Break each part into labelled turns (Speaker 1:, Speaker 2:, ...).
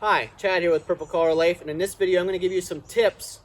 Speaker 1: Hi, Chad here with Purple Collar Life, and in this video I'm going to give you some tips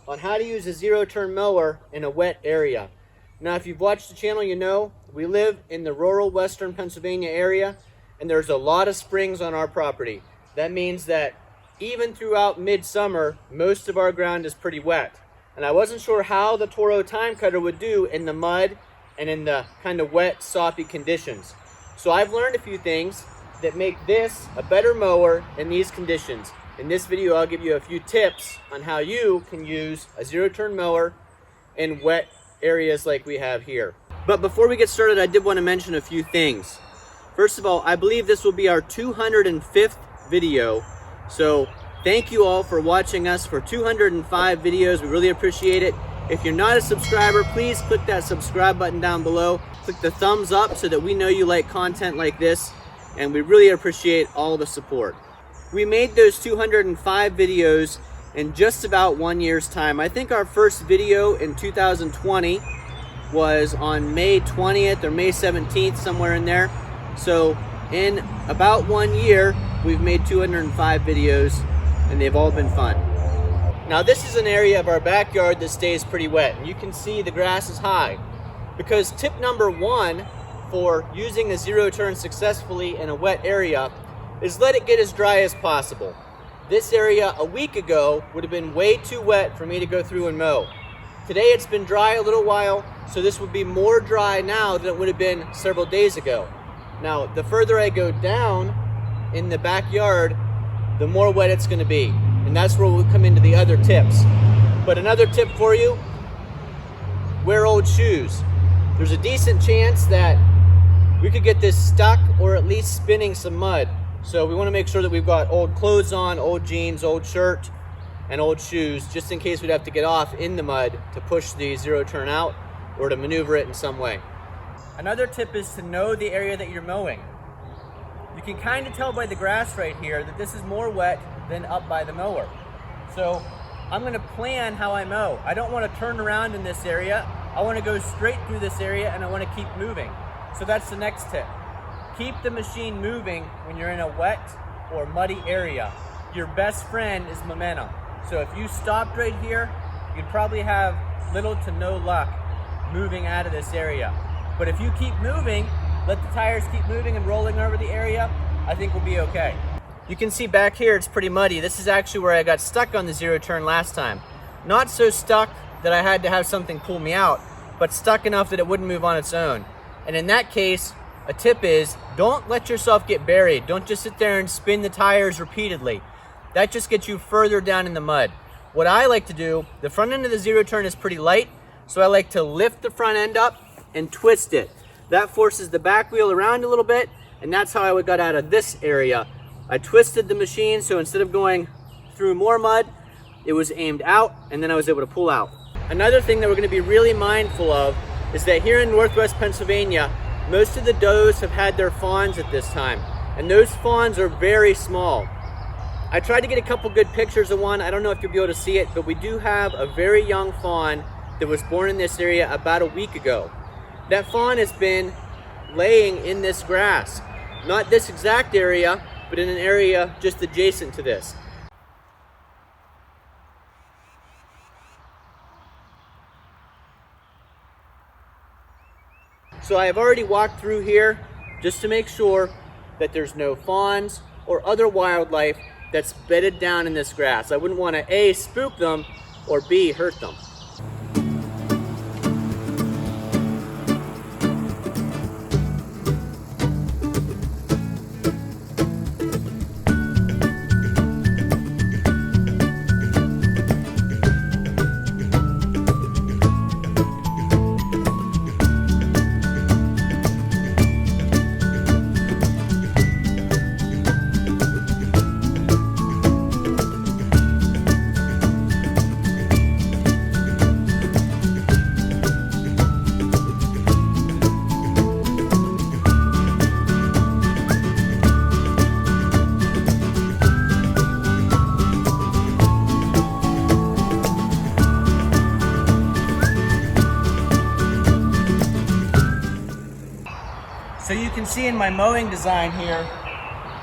Speaker 1: on how to use a zero-turn mower in a wet area. Now, if you've watched the channel, you know we live in the rural western Pennsylvania area, and there's a lot of springs on our property. That means that even throughout midsummer, most of our ground is pretty wet. And I wasn't sure how the Toro TIMECUTTER would do in the mud and in the kind of wet, soppy conditions. So I've learned a few things that make this a better mower in these conditions. In this video, I'll give you a few tips on how you can use a zero-turn mower in wet areas like we have here. But before we get started, I did want to mention a few things. First of all, I believe this will be our 205th video. So thank you all for watching us for 205 videos. We really appreciate it. If you're not a subscriber, please click that subscribe button down below. Click the thumbs up so that we know you like content like this. And we really appreciate all the support. We made those 205 videos in just about 1 year's time. I think our first video in 2020 was on May 20th or May 17th, somewhere in there. So in about 1 year, we've made 205 videos, and they've all been fun. Now, this is an area of our backyard that stays pretty wet, and you can see the grass is high. Because tip number one for using a zero-turn successfully in a wet area is let it get as dry as possible. This area a week ago would have been way too wet for me to go through and mow. Today it's been dry a little while, so this would be more dry now than it would have been several days ago. Now, the further I go down in the backyard, the more wet it's going to be. And that's where we'll come into the other tips. But another tip for you, wear old shoes. There's a decent chance that we could get this stuck or at least spinning some mud. So we want to make sure that we've got old clothes on, old jeans, old shirt, and old shoes, just in case we'd have to get off in the mud to push the zero-turn out or to maneuver it in some way. Another tip is to know the area that you're mowing. You can kind of tell by the grass right here that this is more wet than up by the mower. So I'm going to plan how I mow. I don't want to turn around in this area. I want to go straight through this area, and I want to keep moving. So that's the next tip. Keep the machine moving when you're in a wet or muddy area. Your best friend is momentum. So if you stopped right here, you'd probably have little to no luck moving out of this area. But if you keep moving, let the tires keep moving and rolling over the area, I think we'll be okay. You can see back here it's pretty muddy. This is actually where I got stuck on the zero-turn last time. Not so stuck that I had to have something pull me out, but stuck enough that it wouldn't move on its own. And in that case, a tip is don't let yourself get buried. Don't just sit there and spin the tires repeatedly. That just gets you further down in the mud. What I like to do, the front end of the zero-turn is pretty light, so I like to lift the front end up and twist it. That forces the back wheel around a little bit, and that's how I got out of this area. I twisted the machine, so instead of going through more mud, it was aimed out, and then I was able to pull out. Another thing that we're going to be really mindful of is that here in northwest Pennsylvania, most of the does have had their fawns at this time, and those fawns are very small. I tried to get a couple good pictures of one. I don't know if you'll be able to see it, but we do have a very young fawn that was born in this area about a week ago. That fawn has been laying in this grass, not this exact area, but in an area just adjacent to this. So I have already walked through here just to make sure that there's no fawns or other wildlife that's bedded down in this grass. I wouldn't want to A, spook them, or B, hurt them. So you can see in my mowing design here,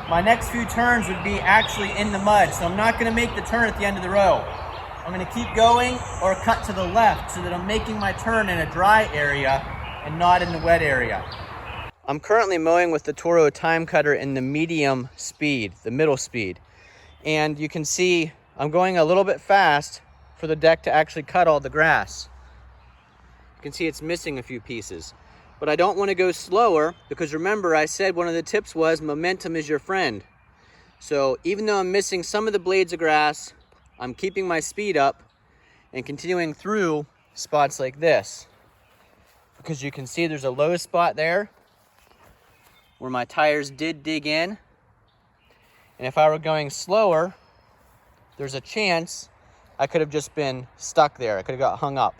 Speaker 1: my next few turns would be actually in the mud. So I'm not gonna make the turn at the end of the row. I'm gonna keep going or cut to the left so that I'm making my turn in a dry area and not in the wet area. I'm currently mowing with the Toro TIMECUTTER in the medium speed, the middle speed. And you can see I'm going a little bit fast for the deck to actually cut all the grass. You can see it's missing a few pieces. But I don't want to go slower because remember I said one of the tips was momentum is your friend. So even though I'm missing some of the blades of grass, I'm keeping my speed up and continuing through spots like this. Because you can see there's a low spot there where my tires did dig in. And if I were going slower, there's a chance I could have just been stuck there. I could have got hung up.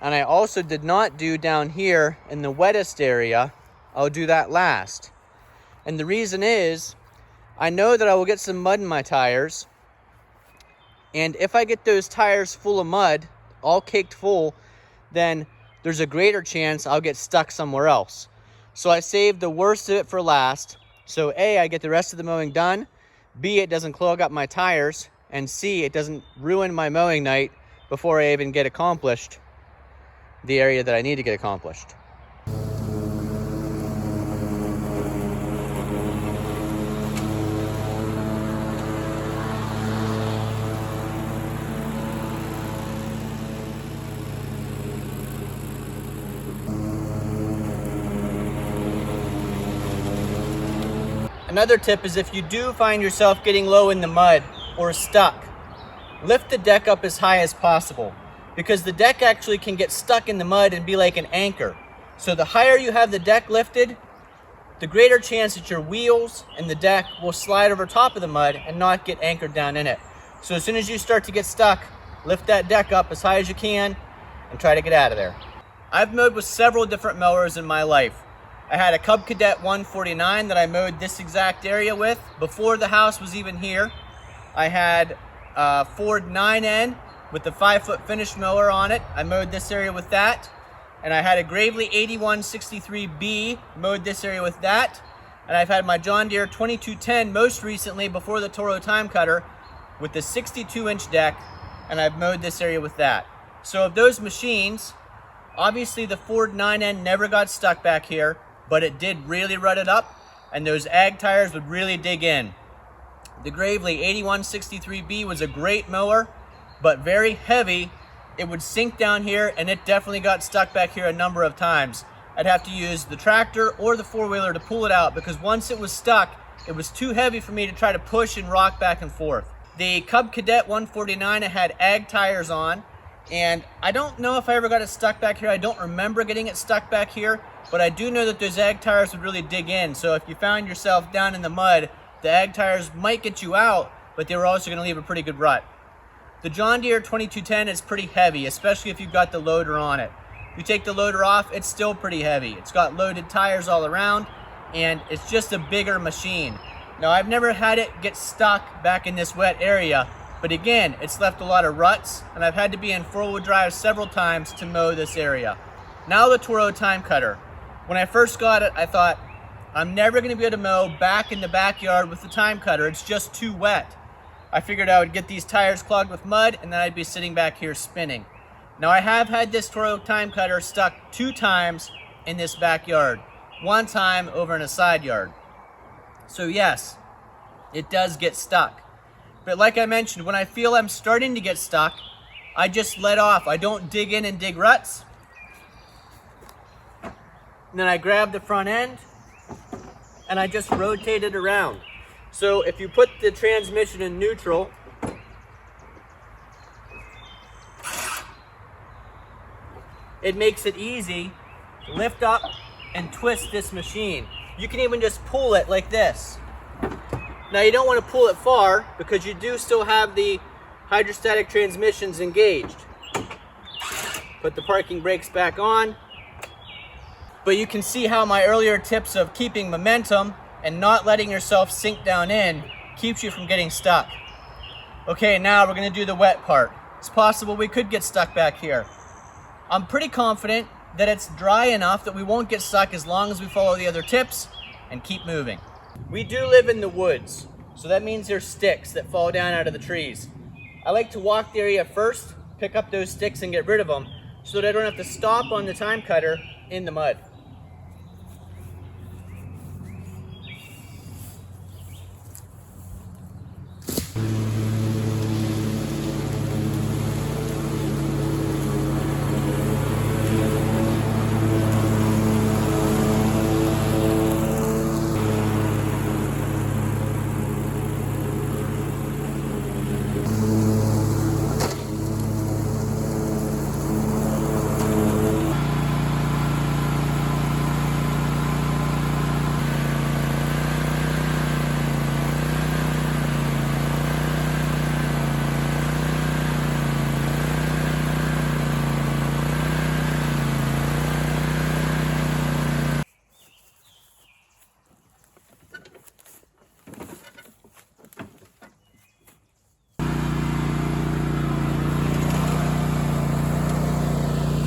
Speaker 1: And I also did not do down here in the wettest area. I'll do that last. And the reason is, I know that I will get some mud in my tires. And if I get those tires full of mud, all caked full, then there's a greater chance I'll get stuck somewhere else. So I saved the worst of it for last. So A, I get the rest of the mowing done. B, it doesn't clog up my tires. And C, it doesn't ruin my mowing night before I even get accomplished the area that I need to get accomplished. Another tip is if you do find yourself getting low in the mud or stuck, lift the deck up as high as possible because the deck actually can get stuck in the mud and be like an anchor. So the higher you have the deck lifted, the greater chance that your wheels and the deck will slide over top of the mud and not get anchored down in it. So as soon as you start to get stuck, lift that deck up as high as you can and try to get out of there. I've mowed with several different mowers in my life. I had a Cub Cadet 149 that I mowed this exact area with before the house was even here. I had a Ford 9N with the 5-foot finish mower on it. I mowed this area with that. And I had a Gravely 8163B, mowed this area with that. And I've had my John Deere 2210 most recently before the Toro TIMECUTTER with the 62-inch deck, and I've mowed this area with that. So of those machines, obviously the Ford 9N never got stuck back here, but it did really rut it up, and those ag tires would really dig in. The Gravely 8163B was a great mower, but very heavy. It would sink down here, and it definitely got stuck back here a number of times. I'd have to use the tractor or the four-wheeler to pull it out, because once it was stuck, it was too heavy for me to try to push and rock back and forth. The Cub Cadet 149, it had ag tires on, and I don't know if I ever got it stuck back here. I don't remember getting it stuck back here, but I do know that those ag tires would really dig in. So if you found yourself down in the mud, the ag tires might get you out, but they were also going to leave a pretty good rut. The John Deere 2210 is pretty heavy, especially if you've got the loader on it. You take the loader off, it's still pretty heavy. It's got loaded tires all around, and it's just a bigger machine. Now, I've never had it get stuck back in this wet area, but again, it's left a lot of ruts, and I've had to be in four-wheel drive several times to mow this area. Now the Toro TIMECUTTER. When I first got it, I thought, I'm never going to be able to mow back in the backyard with the TIMECUTTER. It's just too wet. I figured I would get these tires clogged with mud, and then I'd be sitting back here spinning. Now, I have had this Toro TIMECUTTER stuck 2 times in this backyard. 1 time over in a side yard. So yes, it does get stuck. But like I mentioned, when I feel I'm starting to get stuck, I just let off. I don't dig in and dig ruts. And then I grab the front end and I just rotate it around. So if you put the transmission in neutral, it makes it easy to lift up and twist this machine. You can even just pull it like this. Now you don't want to pull it far because you do still have the hydrostatic transmissions engaged. Put the parking brakes back on. But you can see how my earlier tips of keeping momentum and not letting yourself sink down in keeps you from getting stuck. Okay, now we're going to do the wet part. It's possible we could get stuck back here. I'm pretty confident that it's dry enough that we won't get stuck as long as we follow the other tips, and keep moving. We do live in the woods, so that means there's sticks that fall down out of the trees. I like to walk the area first, pick up those sticks and get rid of them so that I don't have to stop on the time cutter in the mud.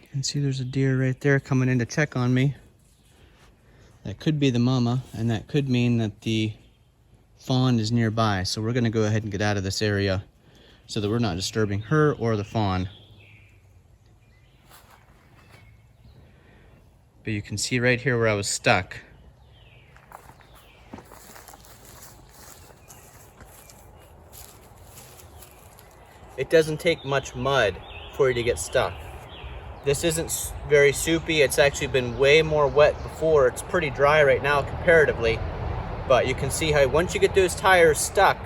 Speaker 1: You can see there's a deer right there coming in to check on me. That could be the mama, and that could mean that the fawn is nearby. So we're gonna go ahead and get out of this area so that we're not disturbing her or the fawn. But you can see right here where I was stuck. It doesn't take much mud for you to get stuck. This isn't very soupy. It's actually been way more wet before. It's pretty dry right now comparatively, but you can see how once you get those tires stuck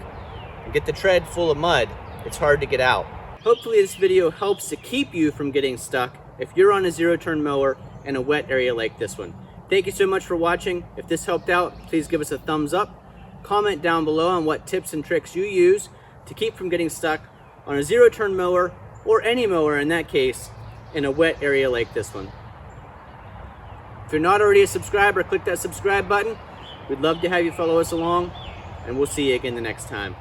Speaker 1: and get the tread full of mud, it's hard to get out. Hopefully this video helps to keep you from getting stuck if you're on a zero-turn mower in a wet area like this one. Thank you so much for watching. If this helped out, please give us a thumbs up. Comment down below on what tips and tricks you use to keep from getting stuck on a zero-turn mower, or any mower in that case, in a wet area like this one. If you're not already a subscriber, click that subscribe button. We'd love to have you follow us along, and we'll see you again the next time.